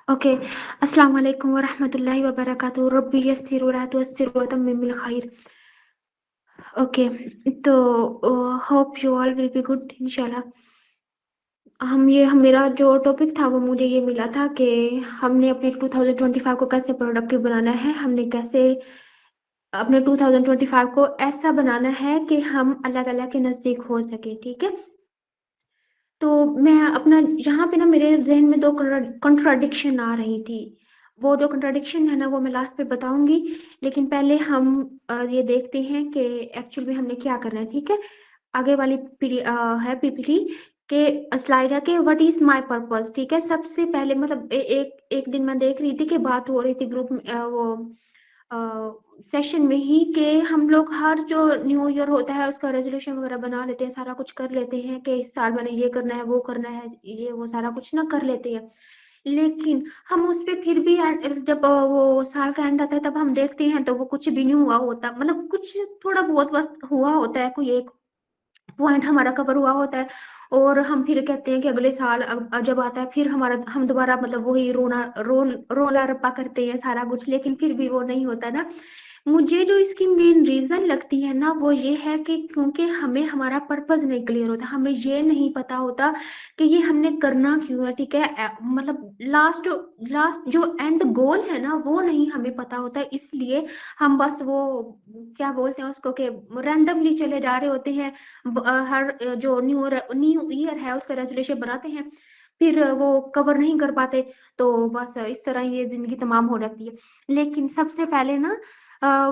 Okay, السلام علیکم ورحمۃ اللہ وبرکاتہ، ربی یسر ولا تعسر وتمم بالخیر۔ اوکے، تو hope you all will be good انشاءاللہ۔ میرا جو ٹاپک تھا وہ مجھے یہ ملا تھا کہ ہم نے اپنے 2025 کو کیسے پروڈکٹیو بنانا ہے، ہم نے کیسے اپنے 2025 کو ایسا بنانا ہے کہ ہم اللہ تعالیٰ کے نزدیک ہو سکے، ٹھیک ہے؟ تو میں اپنا یہاں پہ نا میرے ذہن میں 2 کنٹراڈکشن آ رہی تھی۔ وہ جو کنٹراڈکشن ہے نا وہ میں لاسٹ پہ بتاؤں گی، لیکن پہلے ہم یہ دیکھتے ہیں کہ ایکچوئل میں ہم نے کیا کرنا ہے، ٹھیک ہے؟ آگے والی ہے پی پی ٹی کہ سلائڈ ہے کہ وٹ از مائی پرپز، ٹھیک ہے؟ سب سے پہلے مطلب ایک دن میں دیکھ رہی تھی کہ بات ہو رہی تھی گروپ میں، وہ سیشن میں ہی، کہ ہم لوگ ہر جو نیو ایئر ہوتا ہے اس کا ریزولوشن وغیرہ بنا لیتے ہیں، سارا کچھ کر لیتے ہیں کہ اس سال میں نے یہ کرنا ہے، وہ کرنا ہے، یہ وہ سارا کچھ نہ کر لیتے ہیں، لیکن ہم اس پہ پھر بھی جب وہ سال کا اینڈ آتا ہے تب ہم دیکھتے ہیں تو وہ کچھ بھی نہیں ہوا ہوتا، مطلب کچھ تھوڑا بہت بس ہوا ہوتا ہے، کوئی ایک پوائنٹ ہمارا کور ہوا ہوتا ہے، اور ہم پھر کہتے ہیں کہ اگلے سال جب آتا ہے پھر ہم دوبارہ مطلب وہی رولا رپا کرتے ہیں سارا کچھ، لیکن پھر بھی وہ نہیں ہوتا نا۔ مجھے جو اس کی مین ریزن لگتی ہے نا وہ یہ ہے کہ کیونکہ ہمیں ہمارا پرپز نہیں کلیئر ہوتا، ہمیں یہ نہیں پتا ہوتا کہ یہ ہم نے کرنا کیوں ہے، ٹھیک ہے؟ مطلب لاسٹ جو اینڈ گول ہے نا وہ نہیں ہمیں پتا ہوتا، اس لیے ہم بس وہ کیا بولتے ہیں اس کو کہ رینڈملی چلے جا رہے ہوتے ہیں، ہر جو نیو ایئر ہے اس کا ریزولوشن بناتے ہیں، پھر وہ کور نہیں کر پاتے، تو بس اس طرح یہ زندگی تمام ہو جاتی ہے۔ لیکن سب سے پہلے نا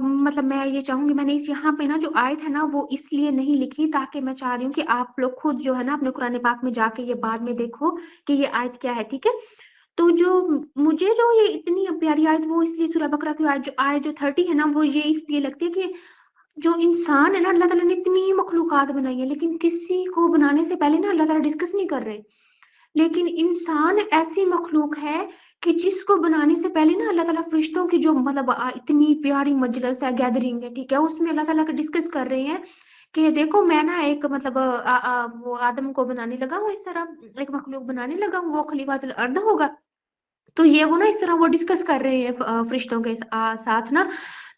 مطلب میں یہ چاہوں گی، میں نے یہاں پہ نا جو آیت ہے نا وہ اس لیے نہیں لکھی تاکہ میں چاہ رہی ہوں کہ آپ لوگ خود جو ہے نا اپنے قرآن پاک میں جا کے یہ بعد میں دیکھو کہ یہ آیت کیا ہے، ٹھیک ہے؟ تو جو مجھے جو یہ اتنی پیاری آیت وہ اس لیے سورہ بقرہ کی آیت جو 30 ہے نا وہ یہ اس لیے لگتی ہے کہ جو انسان ہے نا اللہ تعالیٰ نے اتنی مخلوقات بنائی ہے، لیکن کسی کو بنانے سے پہلے نا اللہ تعالیٰ ڈسکس نہیں کر رہے، لیکن انسان ایسی مخلوق ہے کہ جس کو بنانے سے پہلے نا اللہ تعالیٰ فرشتوں کی جو مطلب اتنی پیاری مجلس ہے، گیدرنگ ہے، ٹھیک ہے؟ اس میں اللہ تعالیٰ کا ڈسکس کر رہے ہیں کہ دیکھو میں نا ایک مطلب وہ آدم کو بنانے لگا ہوں، اس طرح ایک مخلوق بنانے لگا ہوں، وہ خلیفۃ الارض ہوگا۔ تو یہ وہ نا اس طرح وہ ڈسکس کر رہے ہیں فرشتوں کے ساتھ نا،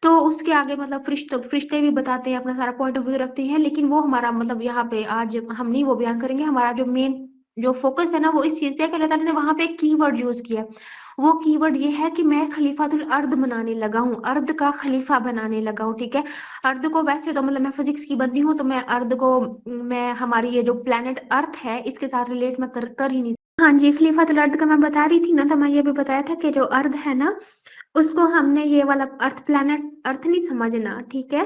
تو اس کے آگے مطلب فرشتے بھی بتاتے ہیں، اپنا سارا پوائنٹ آف ویو رکھتے ہیں، لیکن وہ ہمارا مطلب یہاں پہ آج ہم نہیں وہ بیان کریں گے، ہمارا جو مین جو فوکس ہے نا وہ اس چیز پہ کہ اللہ تعالیٰ نے وہاں پہ ایک کی ورڈ یوز کیا، وہ کی ورڈ یہ ہے کہ میں خلیفۃ الارض بنانے لگا ہوں، ارض کا خلیفہ بنانے لگا ہوں، ٹھیک ہے؟ ارض کو ویسے تو مطلب میں فزکس کی بندی ہوں، تو میں ارض کو میں ہماری یہ جو پلانٹ ارتھ ہے اس کے ساتھ ریلیٹ میں کر ہی نہیں۔ ہاں جی، خلیفۃ الارض کا میں بتا رہی تھی نا، تو میں یہ بھی بتایا تھا کہ جو ارض ہے نا اس کو ہم نے یہ والا ارتھ پلانٹ ارتھ نہیں سمجھنا، ٹھیک ہے؟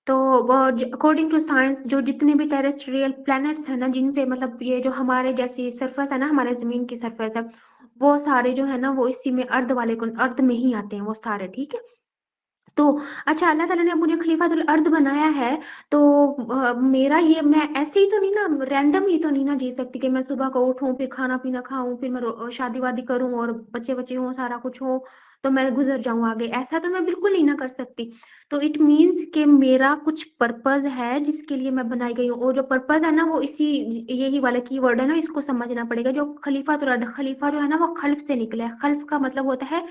تو اکارڈنگ ٹو سائنس جو جتنے بھی ٹیریسٹریل پلانٹس ہیں نا جن پہ مطلب یہ جو ہمارے جیسی سرفس ہے نا، ہمارے زمین کی سرفس ہے، وہ سارے جو ہے نا وہ اسی میں ارد والے کو ارد میں ہی آتے ہیں وہ سارے، ٹھیک ہے؟ تو اچھا، اللہ تعالیٰ نے مجھے خلیفۃ الارض بنایا ہے، تو میرا یہ میں ایسے ہی تو نہیں نا، رینڈملی تو نہیں نا جی سکتی کہ میں صبح کو اٹھوں، پھر کھانا پینا کھاؤں، پھر میں شادی وادی کروں اور بچے ہوں، سارا کچھ ہو تو میں گزر جاؤں آگے، ایسا تو میں بالکل نہیں نہ کر سکتی۔ تو اٹ مینس کہ میرا کچھ پرپز ہے جس کے لیے میں بنائی گئی ہوں، اور جو پرپز ہے نا وہ یہی والا کی ورڈ ہے نا، اس کو سمجھنا پڑے گا۔ جو خلیفۃ الارض، خلیفہ جو ہے نا وہ خلف سے نکلا ہے، خلف کا مطلب ہوتا ہے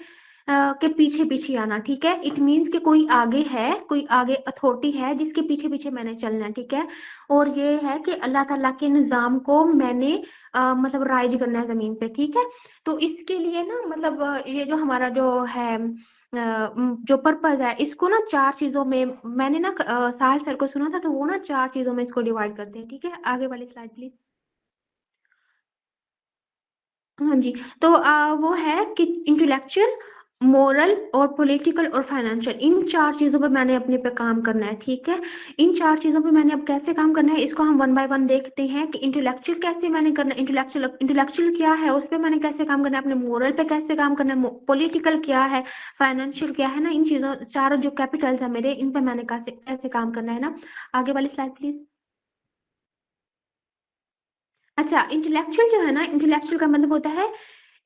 کہ پیچھے پیچھے آنا، ٹھیک ہے؟ اٹ مینس کہ کوئی آگے ہے، کوئی آگے اتھارٹی ہے جس کے پیچھے پیچھے میں نے چلنا ہے، ٹھیک ہے؟ اور یہ ہے کہ اللہ تعالیٰ کے نظام کو میں نے مطلب رائج کرنا ہے زمین پہ، ٹھیک ہے؟ تو اس کے لیے نا مطلب یہ جو ہمارا جو ہے جو پرپز ہے اس کو نا 4 چیزوں میں نے نا ساحل سر کو سنا تھا، تو وہ نا 4 چیزوں میں اس کو ڈیوائڈ کرتے ہیں، ٹھیک ہے؟ آگے والی سلائڈ پلیز۔ ہاں جی، تو وہ ہے کہ انٹلیکچوئل، مورل اور پولیٹیکل اور فائنینشیل، ان 4 چیزوں پہ میں نے اپنے پہ کام کرنا ہے، ٹھیک ہے؟ ان 4 چیزوں پہ میں نے اب کیسے کام کرنا ہے اس کو ہم 1 بائی 1 دیکھتے ہیں کہ انٹلیکچوئل کیسے میں نے کرنا ہے، انٹلیکچوئل کیا ہے اس پہ میں نے کیسے کام کرنا ہے، اپنے مورل پہ کیسے کام کرنا ہے، پولیٹیکل کیا ہے، فائنینشیل کیا ہے نا، ان چیزوں 4 جو کیپیٹلز ہیں میرے، ان پہ میں نے کیسے کام کرنا ہے نا۔ آگے والی سلائڈ پلیز۔ اچھا، انٹلیکچوئل جو ہے نا، انٹلیکچوئل کا مطلب ہوتا ہے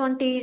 20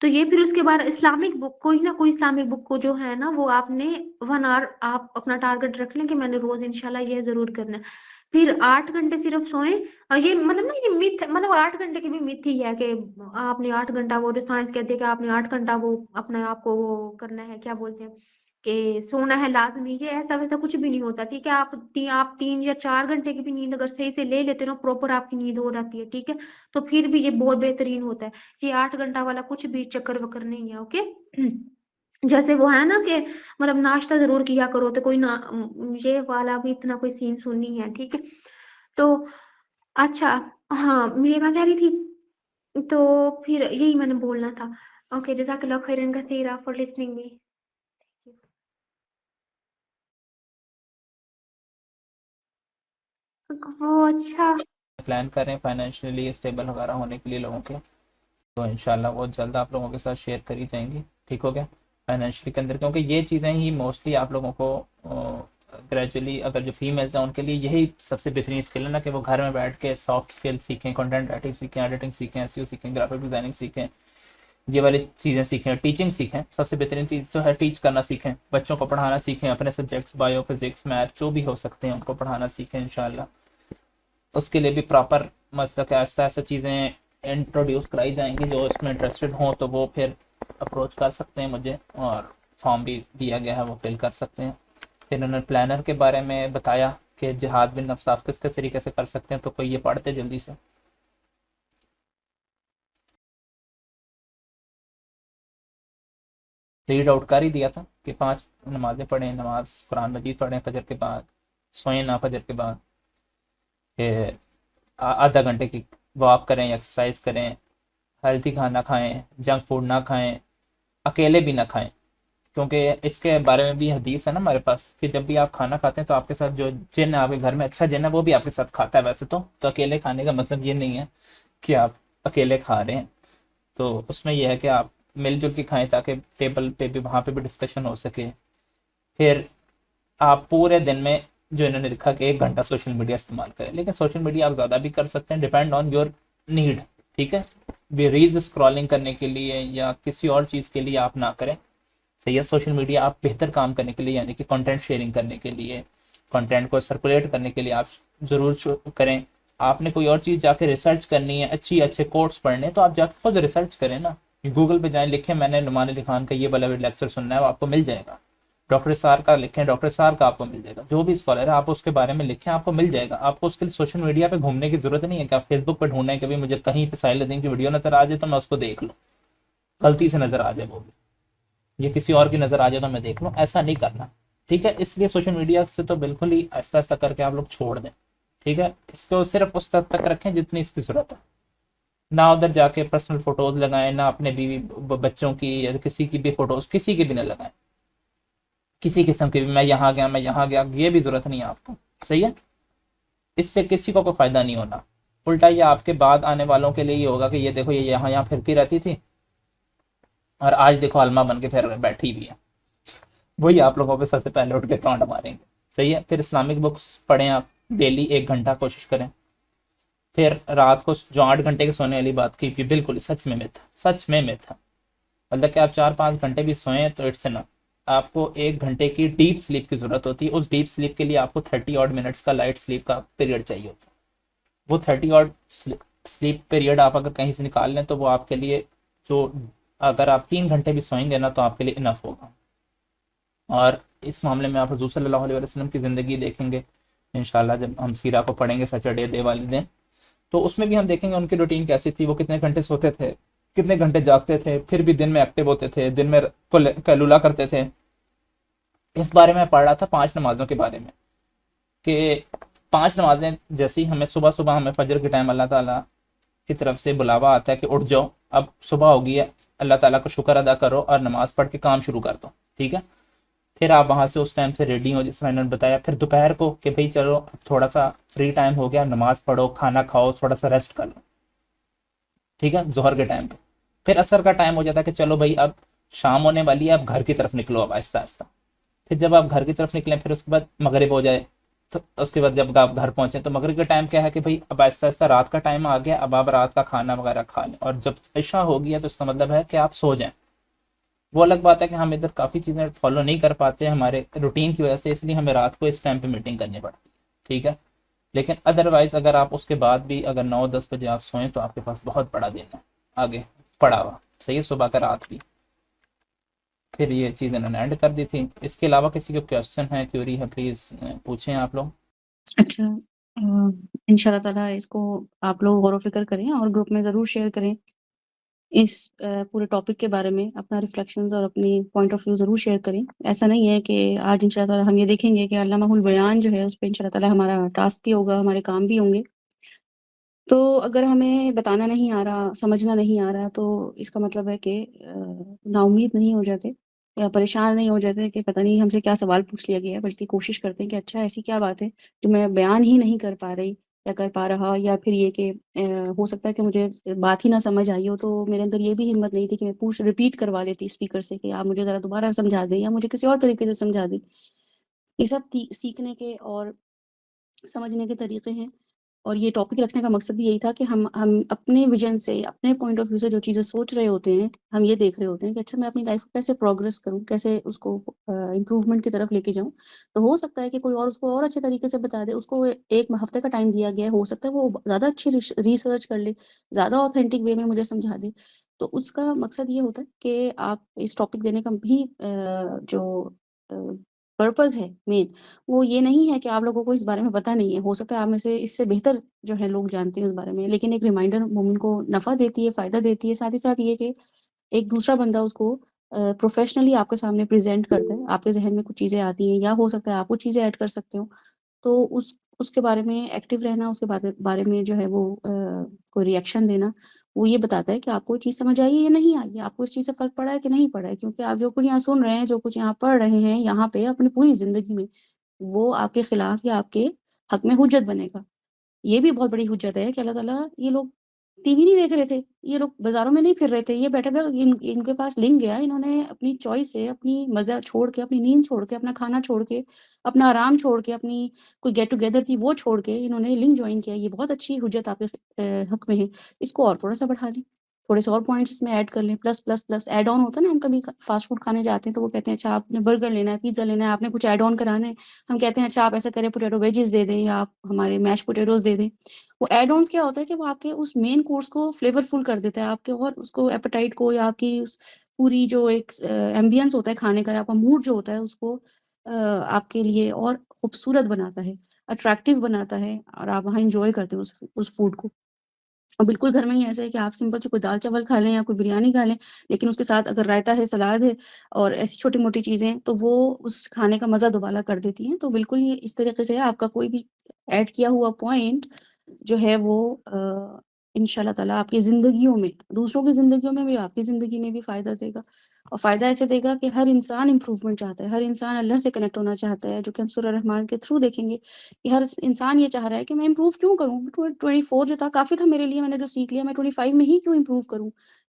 تو یہ پھر اس کے بعد اسلامک بک، کوئی نہ کوئی اسلامک بک کو جو ہے نا وہ آپ نے 1 آور آپ اپنا ٹارگیٹ رکھ لیں کہ میں نے روز انشاءاللہ یہ ضرور کرنا ہے. پھر 8 گھنٹے صرف سوئیں. اور یہ مطلب نا یہ مت، مطلب 8 گھنٹے کی بھی مت ہی ہے کہ آپ نے 8 گھنٹہ، وہ جو سائنس کہتے ہیں کہ آپ نے 8 گھنٹہ وہ اپنے آپ کو وہ کرنا ہے، کیا بولتے ہیں کہ سونا ہے لازمی. یہ ایسا ویسا کچھ بھی نہیں ہوتا. ٹھیک ہے، آپ 3 یا 4 گھنٹے کی بھی نیند اگر صحیح سے لے لیتے نا، پراپر آپ کی نیند ہو جاتی ہے. ٹھیک ہے، تو پھر بھی یہ بہت بہترین ہوتا ہے. یہ 8 گھنٹہ والا کچھ بھی چکر وکر نہیں ہے. اوکے. جیسے وہ ہے نا کہ مطلب ناشتہ ضرور کیا کرو، تو کوئی نہ یہ والا بھی اتنا کوئی سین سننی ہے. ٹھیک ہے. تو اچھا، ہاں یہ میں کہہ رہی تھی، تو پھر یہی میں نے بولنا تھا. اوکے، جزاک اللہ خیرن کثیرا فار لسننگ می. وہ اچھا. پلان کریں فائنینشیلی اسٹیبل وغیرہ ہونے کے لیے لوگوں کے، تو انشاءاللہ وہ جلد آپ لوگوں کے ساتھ شیئر کری جائیں گی. ٹھیک ہو گیا فائنینشلی کے اندر، کیونکہ یہ چیزیں ہی موسٹلی آپ لوگوں کو گریجولی، اگر جو فیمیلز ہیں ان کے لیے یہی سب سے بہترین اسکل ہے نا، کہ وہ گھر میں بیٹھ کے سافٹ اسکل سیکھیں، کنٹینٹ رائٹنگ سیکھیں، ایڈیٹنگ سیکھیں، ایس ای او سیکھیں، گرافک ڈیزائننگ سیکھیں، یہ والی چیزیں سیکھیں. ٹیچنگ سیکھیں، سب سے بہترین چیز جو ہے ٹیچ کرنا سیکھیں، بچوں کو پڑھانا سیکھیں، اپنے سبجیکٹس بایو فزکس میتھ جو بھی ہو سکتے ہیں ان کو پڑھانا سیکھیں انشاءاللہ. اس کے لیے بھی پراپر مطلب کہ ایسا ایسا چیزیں انٹروڈیوس کرائی جائیں گی. جو اس میں انٹرسٹڈ ہوں تو وہ پھر اپروچ کر سکتے ہیں مجھے، اور فارم بھی دیا گیا ہے وہ فل کر سکتے ہیں. پھر انہوں نے پلانر کے بارے میں بتایا کہ جہاد بن نفس آپ کس طریقے سے کر سکتے ہیں، تو کوئی یہ پڑھتے جلدی سے. ریڈ آؤٹ کر ہی دیا تھا کہ 5 نمازیں پڑھیں، نماز قرآن مجید پڑھیں فجر کے بعد، سوئیں نہ فجر کے بعد، پھر آدھا گھنٹے کی واک کریں، ایکسرسائز کریں، ہیلتھی کھانا کھائیں، جنک فوڈ نہ کھائیں، اکیلے بھی نہ کھائیں. کیونکہ اس کے بارے میں بھی حدیث ہے نا ہمارے پاس کہ جب بھی آپ کھانا کھاتے ہیں تو آپ کے ساتھ جو جن ہے آپ کے گھر میں، اچھا جن ہے وہ بھی آپ کے ساتھ کھاتا ہے. ویسے تو اکیلے کھانے کا مطلب یہ نہیں ہے کہ آپ اکیلے کھا رہے ہیں، تو اس میں یہ ہے کہ آپ مل جل کے کھائیں تاکہ ٹیبل پہ بھی، وہاں پہ بھی ڈسکشن ہو سکے. پھر آپ پورے دن میں جو انہوں نے لکھا کہ 1 گھنٹہ سوشل میڈیا استعمال کریں، لیکن سوشل میڈیا آپ زیادہ بھی کر سکتے ہیں، ڈیپینڈ آن یور نیڈ. ٹھیک ہے، ریلز اسکرالنگ کرنے کے لیے یا کسی اور چیز کے لیے آپ نہ کریں. صحیح ہے، سوشل میڈیا آپ بہتر کام کرنے کے لیے، یعنی کہ کنٹینٹ شیئرنگ کرنے کے لیے، کنٹینٹ کو سرکولیٹ کرنے کے لیے آپ ضرور کریں. آپ نے کوئی اور چیز جا کے ریسرچ کرنی ہے، اچھے کورس پڑھنے، تو آپ جا کے خود ریسرچ کریں نا. گوگل پہ جائیں، لکھیں میں نے نعمان علی خان کا یہ والا لیکچر سننا ہے، وہ آپ کو مل جائے گا. ڈاکٹر سار کا لکھیں، ڈاکٹر سار کا آپ کو مل جائے گا. جو بھی اسکالر ہے آپ اس کے بارے میں لکھیں، آپ کو مل جائے گا. آپ کو اس کے لیے سوشل میڈیا پہ گھومنے کی ضرورت نہیں ہے کہ آپ فیس بک پہ ڈھونڈیں کہ مجھے کہیں پہ ساحل الدین کی ویڈیو نظر آ جائے تو میں اس کو دیکھ لوں، غلطی سے نظر آ جائے وہ بھی، یہ کسی اور کی نظر آ جائے تو میں دیکھ لوں. ایسا نہیں کرنا. ٹھیک ہے، اس لیے سوشل میڈیا سے تو بالکل ہی آہستہ آہستہ کر کے آپ لوگ چھوڑ دیں. ٹھیک ہے، اس کو صرف اس حد تک رکھیں جتنی اس کی ضرورت ہے. نہ ادھر جا کے پرسنل فوٹوز لگائیں، نہ اپنے بیوی بچوں کی یا کسی کی بھی فوٹوز کسی کی بھی نہ لگائیں، کسی قسم کی بھی، میں یہاں گیا، یہ بھی ضرورت نہیں ہے آپ کو. صحیح ہے، اس سے کسی کو کوئی فائدہ نہیں ہونا. الٹا یہ آپ کے بعد آنے والوں کے لیے یہ ہوگا کہ یہ دیکھو یہ یہاں پھرتی رہتی تھی اور آج دیکھو علمہ بن کے پھر بیٹھی بھی ہے. وہی آپ لوگوں پہ سب سے پہلے اٹھ کے ٹانٹ ماریں گے. صحیح ہے، پھر اسلامک بکس پڑھیں آپ ڈیلی 1 گھنٹہ کوشش کریں. پھر رات کو جو 8 گھنٹے کے سونے والی بات کی، بالکل سچ میں مت ہے. مطلب کہ آپ 4-5 گھنٹے بھی سوئیں تو اٹس انف. آپ کو 1 گھنٹے کی ڈیپ سلیپ کی ضرورت ہوتی ہے. اس ڈیپ سلیپ کے لیے آپ کو 30 منٹس کا لائٹ سلیپ کا پیریڈ چاہیے ہوتا ہے. وہ 30 پیریڈ آپ اگر کہیں سے نکال لیں تو وہ آپ کے لیے، جو اگر آپ 3 گھنٹے بھی سوئیں گے نا تو آپ کے لیے انف ہوگا. اور اس معاملے میں آپ حضور صلی اللہ علیہ وسلم کی زندگی دیکھیں گے انشاءاللہ جب ہم سیرہ کو پڑھیں گے سیٹرڈے ڈے والے دن، تو اس میں بھی ہم دیکھیں گے ان کی روٹین کیسی تھی، وہ کتنے گھنٹے سوتے تھے، کتنے گھنٹے جاگتے تھے، پھر بھی دن میں ایکٹیو ہوتے تھے، دن میں قیلولہ کرتے تھے. اس بارے میں پڑھ رہا تھا 5 نمازوں کے بارے میں، کہ 5 نمازیں جیسی ہمیں صبح ہمیں فجر کے ٹائم اللہ تعالیٰ کی طرف سے بلاوا آتا ہے کہ اٹھ جاؤ، اب صبح ہوگی ہے، اللہ تعالیٰ کو شکر ادا کرو اور نماز پڑھ کے کام شروع کر دو. ٹھیک ہے، پھر آپ وہاں سے اس ٹائم سے ریڈی ہو جس طرح انہوں نے بتایا. پھر دوپہر کو کہ بھئی چلو اب تھوڑا سا فری ٹائم ہو گیا، نماز پڑھو، کھانا کھاؤ، تھوڑا سا ریسٹ کر لو. ٹھیک ہے، ظہر کے ٹائم پہ. پھر عصر کا ٹائم ہو جاتا ہے کہ چلو بھائی اب شام ہونے والی ہے، اب گھر کی طرف نکلو اب آہستہ آہستہ. پھر جب آپ گھر کی طرف نکلیں پھر اس کے بعد مغرب ہو جائے، تو اس کے بعد جب آپ گھر پہنچے تو مغرب کا ٹائم کیا ہے کہ بھائی اب آہستہ آہستہ رات کا ٹائم آ گیا، اب آپ رات کا کھانا وغیرہ کھا لیں، اور جب عشاء ہو گیا تو اس کا مطلب ہے کہ آپ سو جائیں۔ وہ الگ بات ہے کہ ہم ادھر کافی چیزیں فالو نہیں کر پاتے ہمارے روٹین کی وجہ سے، اس لیے ہمیں رات کو اس ٹائم پہ میٹنگ کرنی پڑتی ہے، ٹھیک ہے۔ لیکن ادروائز اگر آپ اس کے بعد بھی اگر 9-10 بجے آپ سوئیں تو آپ کے پاس بہت بڑا دن ہے آگے پڑا ہوا، صحیح ہے، صبح کا رات بھی۔ پھر یہ چیز انہوں نے اینڈ کر دی تھی۔ اس کے علاوہ کسی کو کوشچن ہے، کیوری ہے، پلیز پوچھیں آپ لوگ۔ اچھا، ان شاء اللہ تعالیٰ اس کو آپ لوگ غور و فکر کریں اور گروپ میں ضرور شیئر کریں، اس پورے ٹاپک کے بارے میں اپنا ریفلیکشنز اور اپنی پوائنٹ آف ویو ضرور شیئر کریں۔ ایسا نہیں ہے کہ آج ان شاء اللہ تعالیٰ ہم یہ دیکھیں گے کہ علامہ البیان جو ہے اس پہ ان شاء اللہ تعالیٰ ہمارا ٹاسک بھی ہوگا، ہمارے کام بھی ہوں گے۔ تو اگر ہمیں بتانا نہیں آ رہا، سمجھنا نہیں آ رہا، تو اس کا مطلب ہے کہ نا امید نہیں ہو جاتے یا پریشان نہیں ہو جاتے کہ پتہ نہیں ہم سے کیا سوال پوچھ لیا گیا ہے، بلکہ کوشش کرتے ہیں کہ اچھا ایسی کیا بات ہے جو میں بیان ہی نہیں کر پا رہی یا کر پا رہا، یا پھر یہ کہ ہو سکتا ہے کہ مجھے بات ہی نہ سمجھ آئی ہو، تو میرے اندر یہ بھی ہمت نہیں تھی کہ میں ریپیٹ کروا لیتی اسپیکر سے کہ آپ مجھے ذرا دوبارہ سمجھا دیں یا مجھے کسی اور طریقے سے سمجھا دیں۔ یہ سب سیکھنے کے اور سمجھنے کے طریقے ہیں، اور یہ ٹاپک رکھنے کا مقصد بھی یہی تھا کہ ہم اپنے ویژن سے، اپنے پوائنٹ آف ویو سے جو چیزیں سوچ رہے ہوتے ہیں، ہم یہ دیکھ رہے ہوتے ہیں کہ اچھا میں اپنی لائف کو کیسے پروگریس کروں، کیسے اس کو امپروومنٹ کی طرف لے کے جاؤں۔ تو ہو سکتا ہے کہ کوئی اور اس کو اور اچھے طریقے سے بتا دے، اس کو ایک ہفتے کا ٹائم دیا گیا ہے، ہو سکتا ہے وہ زیادہ اچھی ریسرچ کر لے، زیادہ اوتھینٹک وے میں مجھے سمجھا دے۔ تو اس کا مقصد یہ ہوتا ہے کہ آپ اس ٹاپک دینے کا بھی جو پرپز ہے مین، وہ یہ نہیں ہے کہ آپ لوگوں کو اس بارے میں پتہ نہیں ہے، ہو سکتا ہے آپ میں سے اس سے بہتر جو ہے لوگ جانتے ہیں اس بارے میں، لیکن ایک ریمائنڈر مومن کو نفع دیتی ہے، فائدہ دیتی ہے، ساتھ ہی ساتھ یہ کہ ایک دوسرا بندہ اس کو پروفیشنلی آپ کے سامنے پریزنٹ کرتا ہے، آپ کے ذہن میں کچھ چیزیں آتی ہیں یا ہو سکتا ہے آپ وہ چیزیں ایڈ کر سکتے ہو، تو اس کے بارے میں ایکٹیو رہنا، اس کے بارے میں جو ہے وہ کوئی ریئیکشن دینا، وہ یہ بتاتا ہے کہ آپ کو یہ چیز سمجھ آئی ہے یا نہیں آئی ہے، آپ کو اس چیز سے فرق پڑا ہے کہ نہیں پڑا ہے، کیونکہ آپ جو کچھ یہاں سن رہے ہیں، جو کچھ یہاں پڑھ رہے ہیں یہاں پہ اپنی پوری زندگی میں، وہ آپ کے خلاف یا آپ کے حق میں حجت بنے گا۔ یہ بھی بہت بڑی حجت ہے کہ اللہ تعالیٰ، یہ لوگ ٹی وی نہیں دیکھ رہے تھے، یہ لوگ بازاروں میں نہیں پھر رہے تھے، یہ بیٹھے ہوئے ان کے پاس لنک گیا، انہوں نے اپنی چوائس سے، اپنی مزہ چھوڑ کے، اپنی نیند چھوڑ کے، اپنا کھانا چھوڑ کے، اپنا آرام چھوڑ کے، اپنی کوئی گیٹ ٹوگیدر تھی وہ چھوڑ کے انہوں نے لنک جوائن کیا۔ یہ بہت اچھی حجت آپ کے حق میں ہے، اس کو اور تھوڑا سا بڑھا لیں، تھوڑے سے اور پوائنٹس اس میں ایڈ کر لیں، پلس پلس پلس ایڈ آن ہوتا ہے نا، ہم کبھی فاسٹ فوڈ کھانے جاتے ہیں تو وہ کہتے ہیں اچھا آپ نے برگر لینا ہے، پیزا لینا ہے، آپ نے کچھ ایڈ آن کرانا ہے، ہم کہتے ہیں اچھا آپ ایسا کریں پوٹیٹو ویجز دے دیں یا آپ ہمارے میش پوٹیٹوز دے دیں۔ وہ ایڈ آنس کیا ہوتا ہے کہ وہ آپ کے اس مین کورس کو فلیور فل کر دیتا ہے، آپ کے اور اس کو ایپیٹائٹ کو، یا آپ کی اس پوری جو ایک ایمبینس ہوتا ہے کھانے کا، یا آپ کا موڈ جو ہوتا ہے اس کو آپ کے لیے اور خوبصورت بناتا ہے، اٹریکٹیو بناتا ہے، اور آپ وہاں انجوائے کرتے ہیں اس فوڈ کو۔ اور بالکل گھر میں ہی ایسا ہے کہ آپ سمپل سے کوئی دال چاول کھا لیں یا کوئی بریانی کھا لیں، لیکن اس کے ساتھ اگر رائتا ہے، سلاد ہے اور ایسی چھوٹی موٹی چیزیں، تو وہ اس کھانے کا مزہ دوبالا کر دیتی ہیں۔ تو بالکل یہ اس طریقے سے آپ کا کوئی بھی ایڈ کیا ہوا پوائنٹ جو ہے وہ ان شاء اللہ تعالیٰ آپ کی زندگیوں میں، دوسروں کی زندگیوں میں بھی، آپ کی زندگی میں بھی فائدہ دے گا، اور فائدہ ایسے دے گا کہ ہر انسان امپروومنٹ چاہتا ہے، ہر انسان اللہ سے کنیکٹ ہونا چاہتا ہے، جو کہ ہم سورہ رحمان کے تھرو دیکھیں گے کہ ہر انسان یہ چاہ رہا ہے کہ میں امپروو کیوں کروں، 24 جو تھا کافی تھا میرے لیے، میں نے جو سیکھ لیا، میں 25 میں ہی کیوں امپروو کروں،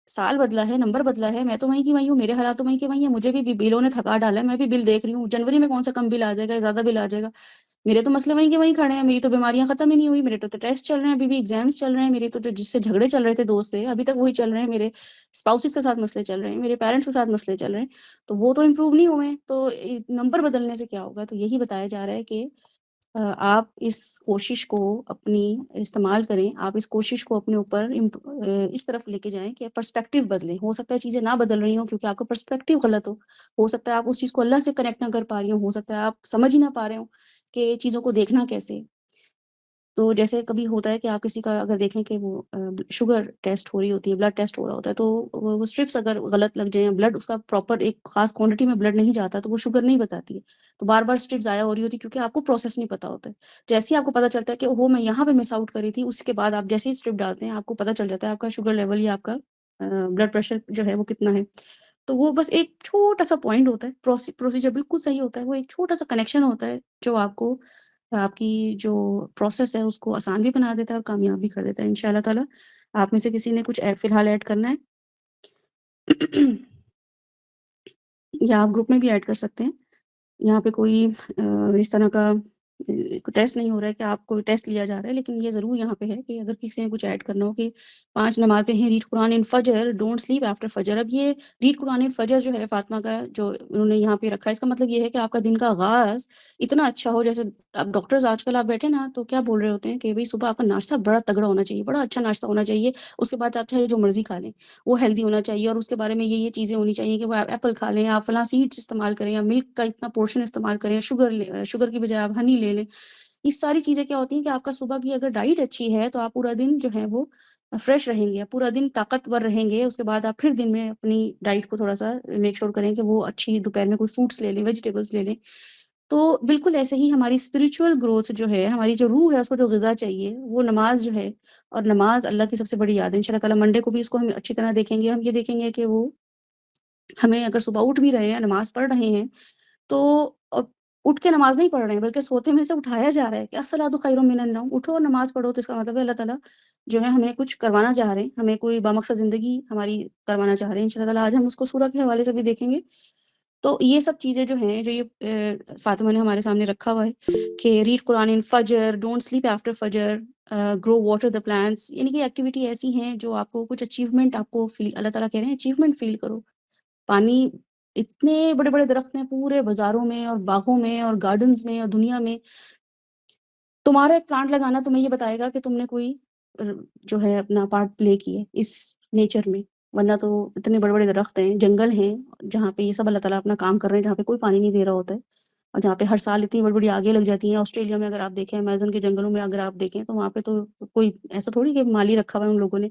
سال بدلا ہے، نمبر بدلا ہے، میں تو وہیں کی وہیں ہوں، میرے حالات تو وہیں کے وہیں ہیں، مجھے بھی بلوں نے تھکا ڈالا ہے، میں بھی بل دیکھ رہی ہوں، جنوری میں کون سا کم بل آ جائے گا، زیادہ بل آ جائے گا، میرے تو مسئلے وہیں کے وہیں کھڑے ہیں، میری تو بیماریاں ختم ہی نہیں ہوئی، میرے تو ٹیسٹ چل رہے ہیں، ابھی بھی ایگزامس چل رہے ہیں، میرے تو جو جس سے جھگڑے چل رہے تھے دوست سے ابھی تک وہی چل رہے ہیں، میرے اسپاؤسز کے ساتھ مسئلے چل رہے ہیں، میرے پیرنٹس کے ساتھ مسئلے چل رہے ہیں، تو وہ تو امپروو نہیں ہوئے ہیں، تو نمبر بدلنے سے کیا ہوگا؟ تو یہی بتایا جا رہا ہے کہ آپ اس کوشش کو اپنی استعمال کریں، آپ اس کوشش کو اپنے اوپر اس طرف لے کے جائیں کہ پرسپیکٹیو بدلیں۔ ہو سکتا ہے چیزیں نہ بدل رہی ہوں کیونکہ آپ کا پرسپیکٹیو غلط ہو سکتا ہے آپ اس چیز کو اللہ سے کنیکٹ نہ کر پا رہی ہو سکتا ہے آپ سمجھ ہی نہ پا رہے ہوں کہ چیزوں کو دیکھنا کیسے۔ تو جیسے کبھی ہوتا ہے کہ آپ کسی کا اگر دیکھیں کہ وہ شوگر ٹیسٹ ہو رہی ہوتی ہے، بلڈ ٹیسٹ ہو رہا ہوتا ہے، تو وہ اسٹرپس اگر غلط لگ جائیں، بلڈ اس کا پراپر ایک خاص کوانٹٹی میں بلڈ نہیں جاتا تو وہ شوگر نہیں بتاتی ہے، تو بار بار اسٹرپ ضائع ہو رہی ہوتی ہے کیونکہ آپ کو پروسیس نہیں پتا ہوتا ہے۔ جیسے ہی آپ کو پتا چلتا ہے کہ وہ میں یہاں پہ مس آؤٹ کری تھی، اس کے بعد آپ جیسے ہی اسٹرپ ڈالتے ہیں آپ کو پتا چل جاتا ہے آپ کا شوگر لیول یا آپ کا بلڈ پریشر جو ہے وہ کتنا ہے۔ تو وہ بس ایک چھوٹا سا پوائنٹ ہوتا ہے، پروسیجر بالکل صحیح ہوتا ہے، وہ ایک چھوٹا سا کنیکشن ہوتا ہے جو آپ کو آپ کی جو پروسیس ہے اس کو آسان بھی بنا دیتا ہے اور کامیاب بھی کر دیتا ہے ان شاء اللہ تعالیٰ۔ آپ میں سے کسی نے کچھ فی الحال ایڈ کرنا ہے یا آپ گروپ میں بھی ایڈ کر سکتے ہیں، یہاں پہ کوئی اس طرح کا ٹیسٹ نہیں ہو رہا ہے کہ آپ کو ٹیسٹ لیا جا رہا ہے، لیکن یہ ضرور یہاں پہ ہے کہ اگر کسی نے کچھ ایڈ کرنا ہو کہ 5 نمازیں ہیں، ریڈ قرآن ان فجر، ڈونٹ سلیپ آفٹر فجر۔ اب یہ ریڈ قرآن ان فجر جو ہے فاطمہ کا جو انہوں نے یہاں پہ رکھا ہے، اس کا مطلب یہ ہے کہ آپ کا دن کا آغاز اتنا اچھا ہو، جیسے اب ڈاکٹرز آج کل آپ بیٹھے نا تو کیا بول رہے ہوتے ہیں کہ بھئی صبح آپ کا ناشتہ بڑا تگڑا ہونا چاہیے، بڑا اچھا ناشتہ ہونا چاہیے، اس کے بعد آپ چاہے جو مرضی کھا لیں، وہ ہیلدی ہونا چاہیے، اور اس کے بارے میں یہ چیزیں ہونی چاہیے کہ وہ آپ ایپل کھا لیں، آپ فلاں سیڈس استعمال کریں، یا ملک کا اتنا پورشن استعمال کریں، شوگر کی بجائے آپ ہنی لے لیں۔ یہ ساری چیزیں کیا ہوتی ہیں کہ آپ کا صبح کی اگر ڈائٹ اچھی ہے تو آپ پورا دن جو ہے وہ فریش رہیں گے، پورا دن طاقتور رہیں گے۔ اس کے بعد آپ پھر دن میں اپنی ڈائٹ کو تھوڑا سا میک شور کریں کہ وہ اچھی، دوپہر میں کوئی فروٹس لے لیں، ویجیٹیبلس لے لیں۔ تو بالکل ایسے ہی ہماری اسپریچول گروتھ جو ہے، ہماری جو روح ہے، اس کو جو غذا چاہیے وہ نماز جو ہے، اور نماز اللہ کی سب سے بڑی یاد ہے۔ ان شاء اللہ تعالیٰ منڈے کو بھی اس کو ہم اچھی طرح دیکھیں گے۔ ہم یہ دیکھیں گے کہ وہ ہمیں اگر صبح اٹھ بھی رہے ہیں، نماز پڑھ رہے ہیں، تو اٹھ کے نماز نہیں پڑھ رہے ہیں بلکہ سوتے میں سے اٹھایا جا رہا ہے کہ الصلاۃ خیر من النوم، اٹھو اور نماز پڑھو۔ تو اس کا مطلب ہے اللہ تعالیٰ جو ہے ہمیں کچھ کروانا چاہ رہے ہیں، ہمیں کوئی بامقصد زندگی ہماری کروانا چاہ رہے ہیں۔ ان شاء اللہ تعالیٰ آج ہم اس کو سورہ کے حوالے سے بھی دیکھیں گے۔ تو یہ سب چیزیں جو ہیں، جو یہ فاطمہ نے ہمارے سامنے رکھا ہوا ہے کہ ریڈ قرآن ان فجر، ڈونٹ سلیپ آفٹر فجر، گرو واٹر دا پلانٹس، یعنی کہ ایکٹیویٹی ایسی ہیں جو آپ کو کچھ اچیومنٹ آپ کو فیل، اللہ تعالیٰ کہہ رہے ہیں اچیومنٹ فیل کرو۔ پانی، اتنے بڑے بڑے درخت ہیں پورے بازاروں میں اور باغوں میں اور گارڈنز میں اور دنیا میں، تمہارا ایک پلانٹ لگانا تمہیں یہ بتائے گا کہ تم نے کوئی جو ہے اپنا پارٹ پلے کی ہے اس نیچر میں، ورنہ تو اتنے بڑے بڑے درخت ہیں، جنگل ہیں، جہاں پہ یہ سب اللہ تعالیٰ اپنا کام کر رہے ہیں، جہاں پہ کوئی پانی نہیں دے رہا ہوتا ہے، اور جہاں پہ ہر سال اتنی بڑی بڑی آگیں لگ جاتی ہیں۔ آسٹریلیا میں اگر آپ دیکھیں، امیزن کے جنگلوں میں اگر آپ دیکھیں، تو وہاں پہ تو کوئی ایسا تھوڑی کہ مالی رکھا ہوا ہے ان لوگوں نے،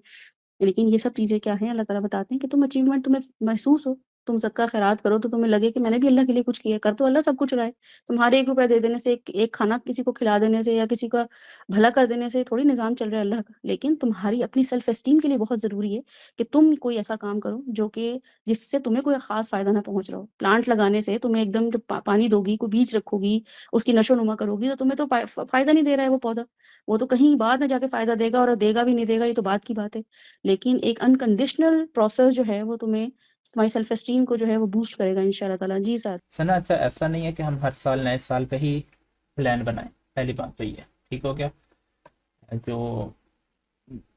لیکن یہ سب چیزیں کیا ہیں، اللہ تعالیٰ بتاتے ہیں کہ تم اچیومنٹ تمہیں محسوس ہو، تم صدقہ خیرات کرو تو تمہیں لگے کہ میں نے بھی اللہ کے لیے کچھ کیا، کر تو اللہ سب کچھ رہا ہے۔ تمہارے 1 روپیہ دے دینے سے، ایک کھانا کسی کو کھلا دینے سے، یا کسی کا بھلا کر دینے سے تھوڑی نظام چل رہا ہے اللہ کا، لیکن تمہاری اپنی سیلف اسٹیم کے لیے بہت ضروری ہے کہ تم کوئی ایسا کام کرو جو کہ جس سے تمہیں کوئی خاص فائدہ نہ پہنچ رہا ہو۔ پلانٹ لگانے سے تمہیں ایک دم جب پانی دو گی، کوئی بیج رکھو گی، اس کی نشو نما کرو گی، تو تمہیں تو فائدہ نہیں دے رہا ہے وہ پودا، وہ تو کہیں بعد میں جا کے فائدہ دے گا، اور دے گا بھی نہیں دے گا یہ تو بعد کی بات ہے، لیکن ایک انکنڈیشنل پروسیس جو ہے وہ تمہیں، تمہاری سیلف اسٹیم کو جو ہے وہ بوسٹ کرے گا ان شاء اللہ تعالیٰ۔ جی سر۔ سنا اچھا ایسا نہیں ہے کہ ہم ہر سال نئے سال پہ ہی پلان بنائیں، پہلی بات تو یہ ہے، ٹھیک ہو گیا؟ جو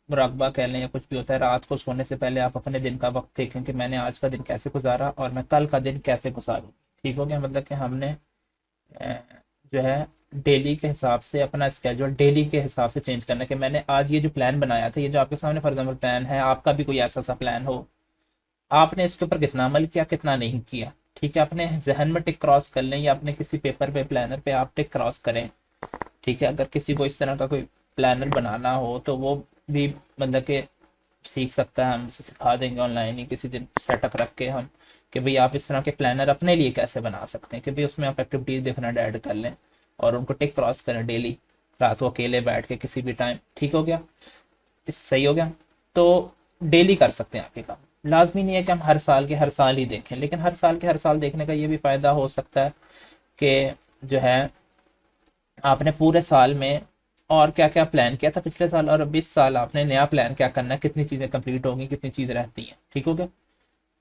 مراقبہ کہہ لیں یا کچھ بھی ہوتا ہے، رات کو سونے سے پہلے آپ اپنے دن کا وقت دیکھیں کہ میں نے آج کا دن کیسے گزارا اور میں کل کا دن کیسے گزاروں، ٹھیک ہو گیا؟ مطلب کہ ہم نے جو ہے ڈیلی کے حساب سے اپنا اسکیجول ڈیلی کے حساب سے چینج کرنا ہے، کہ میں نے آج یہ جو پلان بنایا تھا، یہ جو آپ کے سامنے فار ایگزامپل پلان ہے، آپ کا بھی کوئی ایسا سا پلان ہو، آپ نے اس کے اوپر کتنا عمل کیا، کتنا نہیں کیا، ٹھیک ہے؟ اپنے ذہن میں ٹک کراس کر لیں، یا اپنے کسی پیپر پہ، پلانر پہ آپ ٹک کراس کریں، ٹھیک ہے؟ اگر کسی کو اس طرح کا کوئی پلانر بنانا ہو تو وہ بھی مطلب کہ سیکھ سکتا ہے، ہم اسے سکھا دیں گے آن لائن ہی کسی دن سیٹ اپ رکھ کے ہم، کہ بھئی آپ اس طرح کے پلانر اپنے لیے کیسے بنا سکتے ہیں، کہ بھئی اس میں آپ ایکٹیویٹیز ڈفرینٹ ایڈ کر لیں اور ان کو ٹک کراس کریں ڈیلی، رات کو اکیلے بیٹھ کے کسی بھی ٹائم، ٹھیک ہو گیا؟ اس صحیح ہو گیا؟ تو ڈیلی کر سکتے ہیں آپ یہ کام، لازمی نہیں ہے کہ ہم ہر سال کے ہر سال ہی دیکھیں، لیکن ہر سال کے ہر سال دیکھنے کا یہ بھی فائدہ ہو سکتا ہے کہ جو ہے آپ نے پورے سال میں اور کیا کیا پلان کیا تھا پچھلے سال، اور اب اس سال آپ نے نیا پلان کیا کرنا ہے، کتنی چیزیں کمپلیٹ ہوگی، کتنی چیزیں رہتی ہیں، ٹھیک ہو گیا؟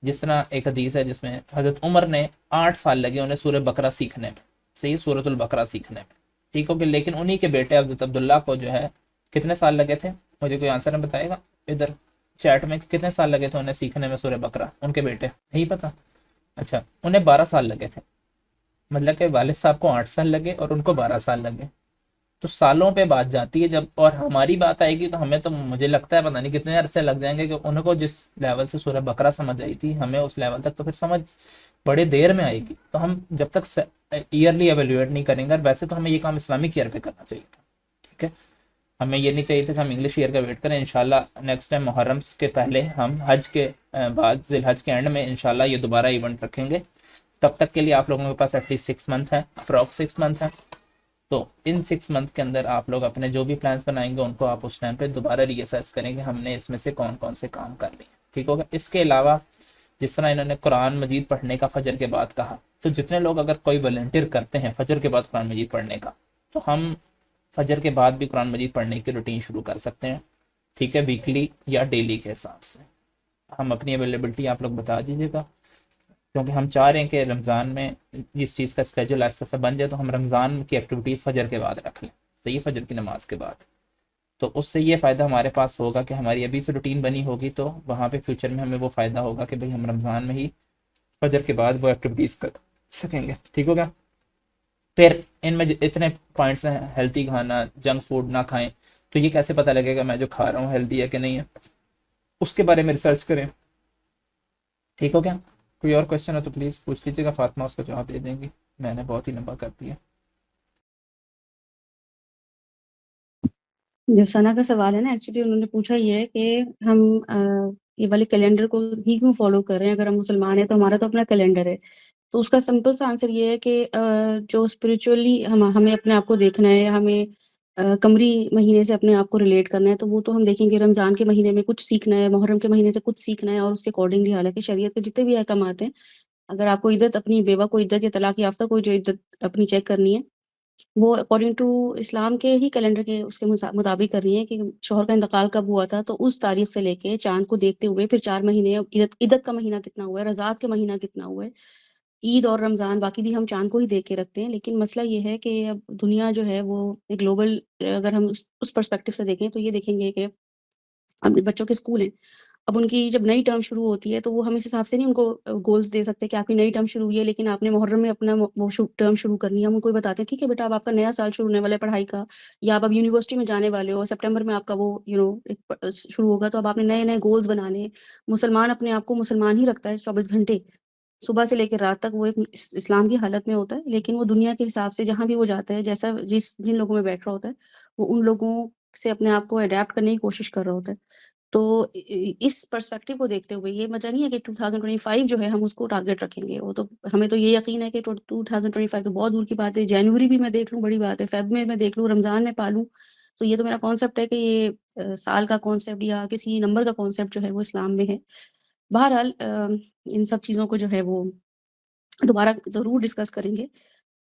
جس طرح ایک حدیث ہے جس میں حضرت عمر نے 8 سال لگے انہیں سورہ بقرہ سیکھنے میں، صحیح، سورۃ البقرہ سیکھنے میں، ٹھیک ہو گیا؟ لیکن انہی کے بیٹے حضرت عبداللہ کو جو ہے کتنے سال لگے تھے؟ مجھے کوئی آنسر بتائے گا ادھر چیٹ میں، کتنے سال لگے تھے انہیں سیکھنے میں سورہ بقرہ؟ ان کے بیٹے نہیں پتا؟ اچھا، انہیں 12 سال لگے تھے، مطلب کہ والد صاحب کو 8 سال لگے اور ان کو 12 سال لگے۔ تو سالوں پہ بات جاتی ہے جب، اور ہماری بات آئے گی تو ہمیں تو مجھے لگتا ہے پتہ نہیں کتنے عرصے لگ جائیں گے، کہ ان کو جس لیول سے سورہ بقرہ سمجھ آئی تھی ہمیں اس لیول تک تو پھر سمجھ بڑے دیر میں آئے گی۔ تو ہم جب تک ایئرلی ایویلویٹ نہیں کریں گے، اور ویسے تو ہمیں یہ کام اسلامک ایئر پہ کرنا چاہیے تھا، ٹھیک ہے؟ ہمیں یہ نہیں چاہیے تھا کہ ہم انگلش ایئر کا ویٹ کریں۔ انشاءاللہ نیکسٹ ٹائم محرم کے پہلے ہم حج کے بعد ذی الحج کے اینڈ میں انشاءاللہ یہ دوبارہ ایونٹ رکھیں گے۔ تب تک کے لیے آپ لوگوں کے پاس ایٹ لیسٹ 6 منتھ ہے، اپروکس 6 منتھ ہے، تو ان 6 منتھ کے اندر آپ لوگ اپنے جو بھی پلانس بنائیں گے ان کو آپ اس ٹائم پہ دوبارہ ری اسیس کریں گے، ہم نے اس میں سے کون کون سے کام کر لیے، ٹھیک ہوگا؟ اس کے علاوہ جس طرح انہوں نے قرآن مجید پڑھنے کا فجر کے بعد کہا، تو جتنے لوگ اگر کوئی والنٹیئر کرتے ہیں فجر کے بعد قرآن مجید پڑھنے کا، تو ہم فجر کے بعد بھی قرآن مجید پڑھنے کی روٹین شروع کر سکتے ہیں، ٹھیک ہے؟ ویکلی یا ڈیلی کے حساب سے ہم اپنی اویلیبلٹی آپ لوگ بتا دیجیے گا، کیونکہ ہم چاہ رہے ہیں کہ رمضان میں اس چیز کا اسکیجول ایسا سا بن جائے تو ہم رمضان کی ایکٹیویٹیز فجر کے بعد رکھ لیں، صحیح، فجر کی نماز کے بعد. تو اس سے یہ فائدہ ہمارے پاس ہوگا کہ ہماری ابھی سے روٹین بنی ہوگی تو وہاں پہ فیوچر میں ہمیں وہ فائدہ ہوگا کہ بھئی ہم رمضان میں ہی فجر کے بعد وہ ایکٹیویٹیز کر سکیں گے. ٹھیک ہوگا؟ پھر ان میں اتنے پوائنٹس ہیں، ہیلتھی کھانا، جنک فوڈ نہ کھائیں. تو یہ کیسے پتہ لگے گا میں جو کھا رہا ہوں ہیلتھی ہے کہ نہیں ہے؟ اس کے بارے میں ریسرچ کریں. ٹھیک ہو گیا؟ کوئی اور کوشچن ہو تو پلیز پوچھ لیجیے گا، فاطمہ اس کا جواب دے دیں گی. میں نے بہت ہی لمبا کر دیا. جو ثنا کا سوال ہے نا، ایکچولی انہوں نے پوچھا یہ ہے کہ ہم یہ والے کیلنڈر کو ہی کیوں فالو کر رہے ہیں؟ اگر ہم مسلمان ہیں تو ہمارا تو اپنا کیلنڈر ہے. تو اس کا سمپل سا آنسر یہ ہے کہ جو اسپریچولی ہمیں اپنے آپ کو دیکھنا ہے، ہمیں قمری مہینے سے اپنے آپ کو ریلیٹ کرنا ہے، تو وہ تو ہم دیکھیں گے رمضان کے مہینے میں کچھ سیکھنا ہے، محرم کے مہینے سے کچھ سیکھنا ہے، اور اس کے اکارڈنگلی حالانکہ شریعت کے جتنے بھی احکامات ہیں، اگر آپ کو عدت اپنی بیوہ کو عدت یا طلاق یافتہ کو جو عدت اپنی چیک کرنی ہے، وہ اکارڈنگ ٹو اسلام کے ہی کیلنڈر کے اس کے مطابق کر رہی ہیں کہ شوہر کا انتقال کب ہوا تھا، تو اس تاریخ سے لے کے چاند کو دیکھتے ہوئے پھر 4 مہینے عدت کا مہینہ کتنا ہوا ہے، رضاعت کا مہینہ کتنا ہوا ہے، عید اور رمضان باقی بھی ہم چاند کو ہی دیکھ کے رکھتے ہیں. لیکن مسئلہ یہ ہے کہ اب دنیا جو ہے وہ ایک گلوبل، اگر ہم اس پرسپیکٹو سے دیکھیں تو یہ دیکھیں گے کہ اب بچوں کے اسکول ہیں، اب ان کی جب نئی ٹرم شروع ہوتی ہے تو وہ ہم اس حساب سے نہیں ان کو گولز دے سکتے کہ آپ کی نئی ٹرم شروع ہوئی ہے لیکن آپ نے محرم میں اپنا وہ ٹرم شروع کرنی ہے. ہم ان کو بتاتے ہیں ٹھیک ہے بیٹا اب آپ کا نیا سال شروع ہونے والا ہے پڑھائی کا، یا اب یونیورسٹی میں جانے والے ہو، سپٹمبر میں آپ کا وہ شروع ہوگا، تو اب آپ نے نئے نئے گولز بنانے ہیں. مسلمان اپنے آپ کو مسلمان ہی رکھتا ہے 24 گھنٹے، صبح سے لے کے رات تک وہ ایک اسلام کی حالت میں ہوتا ہے، لیکن وہ دنیا کے حساب سے جہاں بھی وہ جاتا ہے، جیسا جن لوگوں میں بیٹھ رہا ہوتا ہے وہ ان لوگوں سے اپنے آپ کو اڈیپٹ کرنے کی کوشش کر رہا ہوتا ہے. تو اس پرسپیکٹو کو دیکھتے ہوئے یہ مطلب نہیں ہے کہ 2025 جو ہے ہم اس کو ٹارگیٹ رکھیں گے. وہ تو ہمیں تو یہ یقین ہے کہ 2025 تو بہت دور کی بات ہے، جنوری بھی میں دیکھ لوں بڑی بات ہے، فیب میں دیکھ لوں، رمضان میں پالوں. تو یہ تو میرا کانسیپٹ ہے کہ یہ سال کا کانسیپٹ یا کسی نمبر کا کانسیپٹ جو ہے وہ اسلام میں ہے. بہرحال ان سب چیزوں کو جو ہے وہ دوبارہ ضرور ڈسکس کریں گے.